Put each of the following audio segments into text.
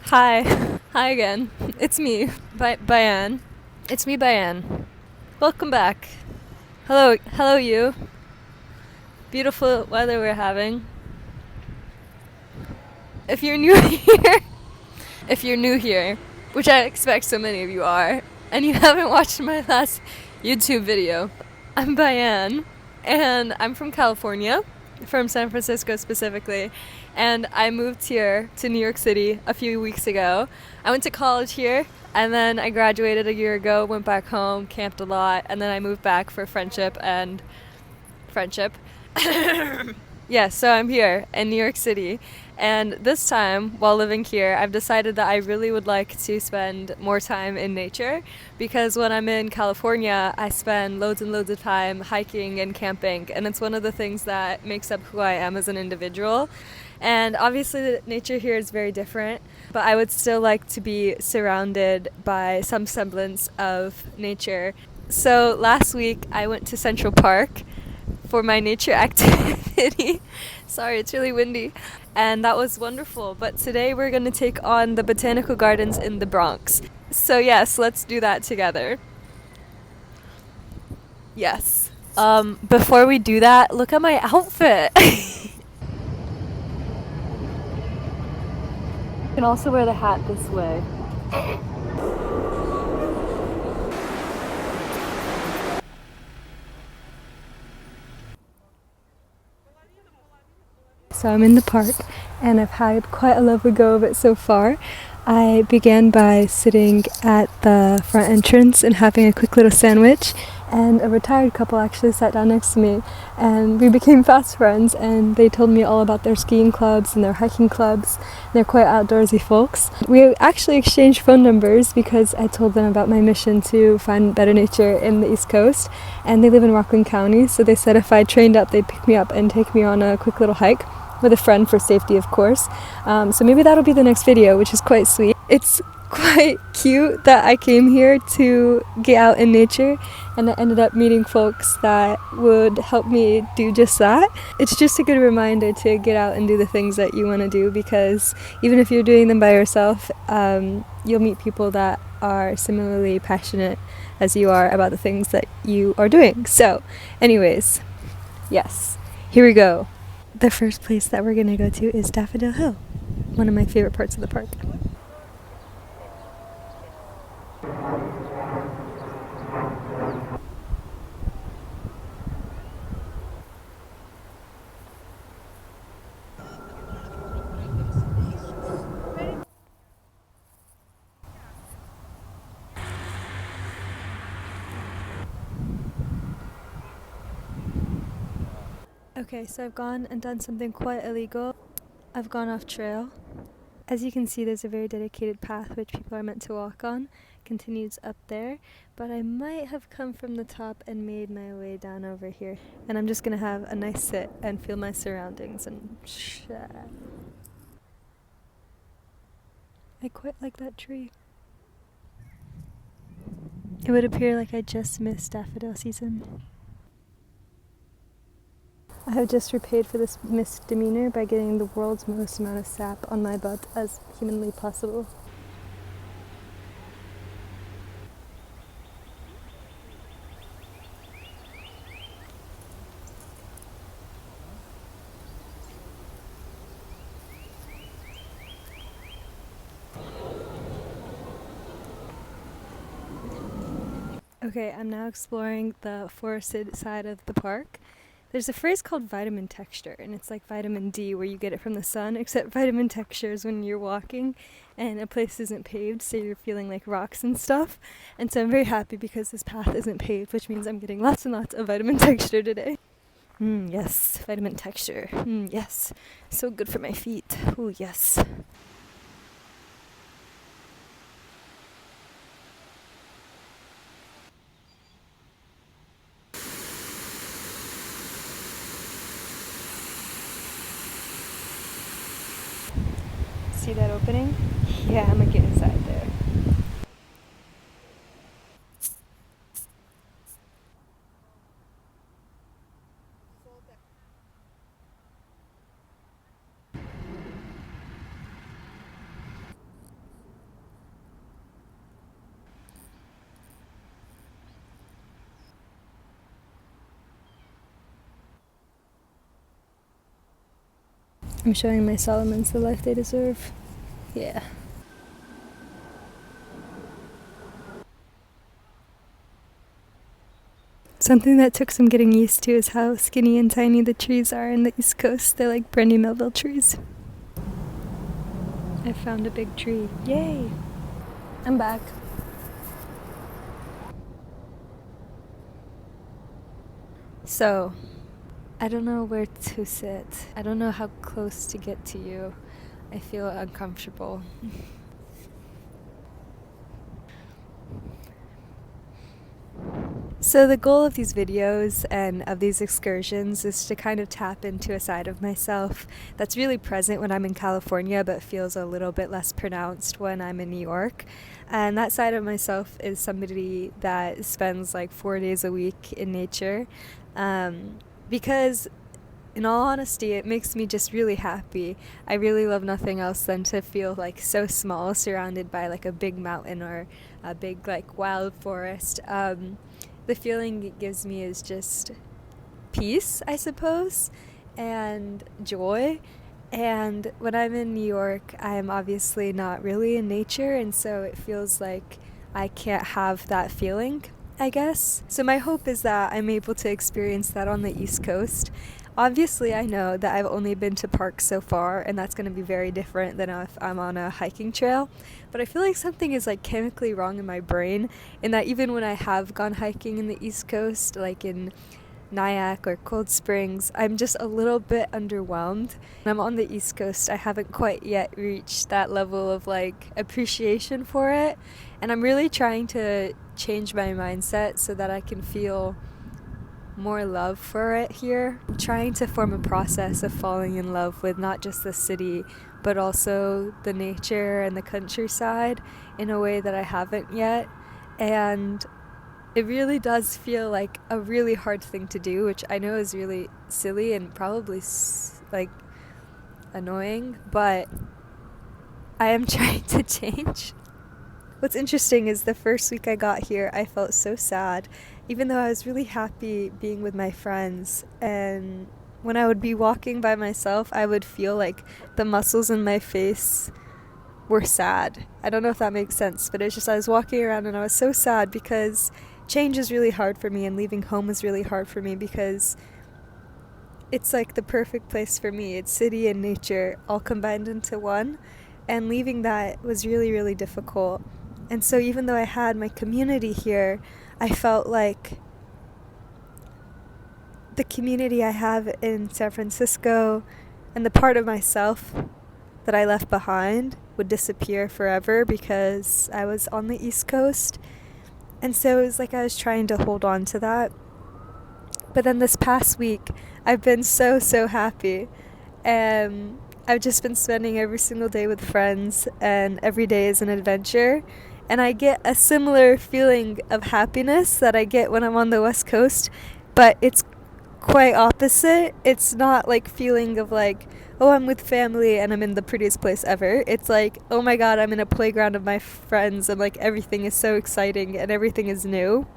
Hi. Hi again. It's me, Bayaan. It's me, Bayaan. Welcome back. Hello you. Beautiful weather we're having. If you're new here, if you're new here, which I expect so many of you are, and you haven't watched my last YouTube video, I'm Bayaan, and I'm from California, from San Francisco specifically, and I moved here to New York City a few weeks ago. I went to college here, and then I graduated a year ago, went back home, camped a lot, and then I moved back for friendship. Yeah, so I'm here in New York City, and this time, while living here, I've decided that I really would like to spend more time in nature because when I'm in California, I spend loads and loads of time hiking and camping, and it's one of the things that makes up who I am as an individual. And obviously, the nature here is very different, but I would still like to be surrounded by some semblance of nature. So last week, I went to Central Park for my nature activity. Sorry, it's really windy. And that was wonderful. But today we're going to take on the botanical gardens in the Bronx. So, yes, let's do that together. Yes. Before we do that, look at my outfit. You can also wear the hat this way. So I'm in the park and I've had quite a lovely go of it so far. I began by sitting at the front entrance and having a quick little sandwich, and a retired couple actually sat down next to me and we became fast friends, and they told me all about their skiing clubs and their hiking clubs. They're quite outdoorsy folks. We actually exchanged phone numbers because I told them about my mission to find better nature in the East Coast, and they live in Rockland County, so they said if I trained up they'd pick me up and take me on a quick little hike with a friend for safety, of course. So maybe that'll be the next video, which is quite sweet. It's quite cute that I came here to get out in nature, and I ended up meeting folks that would help me do just that. It's just a good reminder to get out and do the things that you want to do, because even if you're doing them by yourself, you'll meet people that are similarly passionate as you are about the things that you are doing. So, anyways, yes, here we go. The first place that we're going to go to is Daffodil Hill, one of my favorite parts of the park. Okay, so I've gone and done something quite illegal. I've gone off trail. As you can see, there's a very dedicated path which people are meant to walk on. Continues up there, but I might have come from the top and made my way down over here. And I'm just gonna have a nice sit and feel my surroundings and I quite like that tree. It would appear like I just missed daffodil season. I have just repaid for this misdemeanor by getting the world's most amount of sap on my butt as humanly possible. Okay, I'm now exploring the forested side of the park. There's a phrase called vitamin texture, and it's like vitamin D where you get it from the sun, except vitamin texture is when you're walking and a place isn't paved, so you're feeling like rocks and stuff. And so I'm very happy because this path isn't paved, which means I'm getting lots and lots of vitamin texture today. Yes, vitamin texture. Yes, so good for my feet. Ooh, yes. See that opening? Yeah, I'm gonna get inside there. I'm showing my Solomons the life they deserve. Yeah. Something that took some getting used to is how skinny and tiny the trees are in the East Coast. They're like Brandy Melville trees. I found a big tree. Yay! I'm back. So, I don't know where to sit. I don't know how close to get to you. I feel uncomfortable. So the goal of these videos and of these excursions is to kind of tap into a side of myself that's really present when I'm in California but feels a little bit less pronounced when I'm in New York. And that side of myself is somebody that spends like 4 days a week in nature, because in all honesty, it makes me just really happy. I really love nothing else than to feel like so small surrounded by like a big mountain or a big like wild forest. The feeling it gives me is just peace, I suppose, and joy. And when I'm in New York, I'm obviously not really in nature, and so it feels like I can't have that feeling, I guess. So my hope is that I'm able to experience that on the East Coast. Obviously, I know that I've only been to parks so far, and that's going to be very different than if I'm on a hiking trail. But I feel like something is like chemically wrong in my brain, in that even when I have gone hiking in the East Coast, like in Nyack or Cold Springs, I'm just a little bit underwhelmed. When I'm on the East Coast, I haven't quite yet reached that level of like appreciation for it, and I'm really trying to change my mindset so that I can feel more love for it here. I'm trying to form a process of falling in love with not just the city, but also the nature and the countryside in a way that I haven't yet. And it really does feel like a really hard thing to do, which I know is really silly and probably like annoying, but I am trying to change. What's interesting is the first week I got here, I felt so sad, even though I was really happy being with my friends. And when I would be walking by myself, I would feel like the muscles in my face were sad. I don't know if that makes sense, but it's just I was walking around and I was so sad because change is really hard for me, and leaving home is really hard for me because it's like the perfect place for me. It's city and nature all combined into one, and leaving that was really, really difficult. And so even though I had my community here, I felt like the community I have in San Francisco and the part of myself that I left behind would disappear forever because I was on the East Coast. And so it was like I was trying to hold on to that. But then this past week, I've been so, so happy. And I've just been spending every single day with friends, and every day is an adventure. And I get a similar feeling of happiness that I get when I'm on the West Coast, but it's quite opposite. It's not like feeling of like, oh, I'm with family and I'm in the prettiest place ever. It's like, oh my god, I'm in a playground of my friends and like everything is so exciting and everything is new.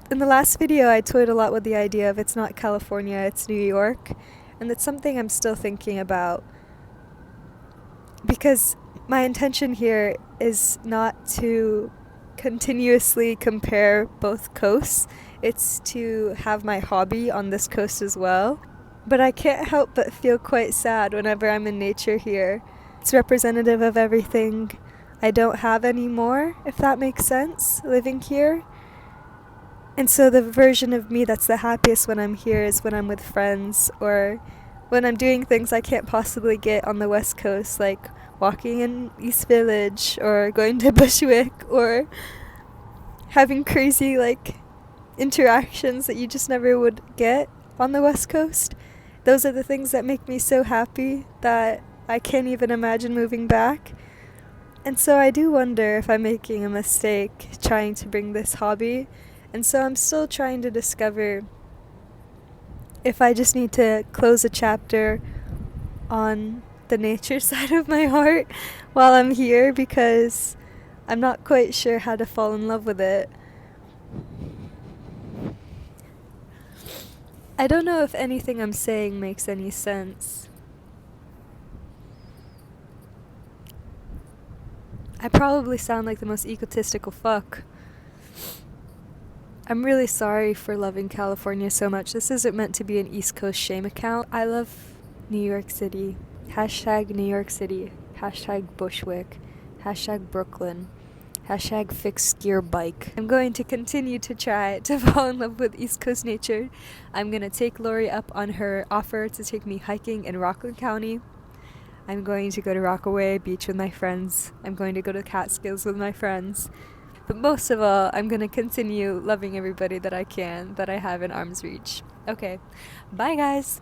In the last video, I toyed a lot with the idea of it's not California, it's New York, and that's something I'm still thinking about, because my intention here is not to continuously compare both coasts. It's to have my hobby on this coast as well. But I can't help but feel quite sad whenever I'm in nature here. It's representative of everything I don't have anymore, if that makes sense, living here. And so the version of me that's the happiest when I'm here is when I'm with friends, or when I'm doing things I can't possibly get on the West Coast, like walking in East Village, or going to Bushwick, or having crazy like interactions that you just never would get on the West Coast. Those are the things that make me so happy that I can't even imagine moving back. And so I do wonder if I'm making a mistake trying to bring this hobby. And so I'm still trying to discover if I just need to close a chapter on the nature side of my heart while I'm here, because I'm not quite sure how to fall in love with it. I don't know if anything I'm saying makes any sense, I probably sound like the most egotistical fuck. I'm really sorry for loving California so much. This isn't meant to be an East Coast shame account. I love New York City. Hashtag New York City. Hashtag Bushwick. Hashtag Brooklyn. Hashtag fixed gear bike. I'm going to continue to try to fall in love with East Coast nature. I'm going to take Lori up on her offer to take me hiking in Rockland County. I'm going to go to Rockaway Beach with my friends. I'm going to go to Catskills with my friends. But most of all, I'm going to continue loving everybody that I can, that I have in arm's reach. Okay, bye guys!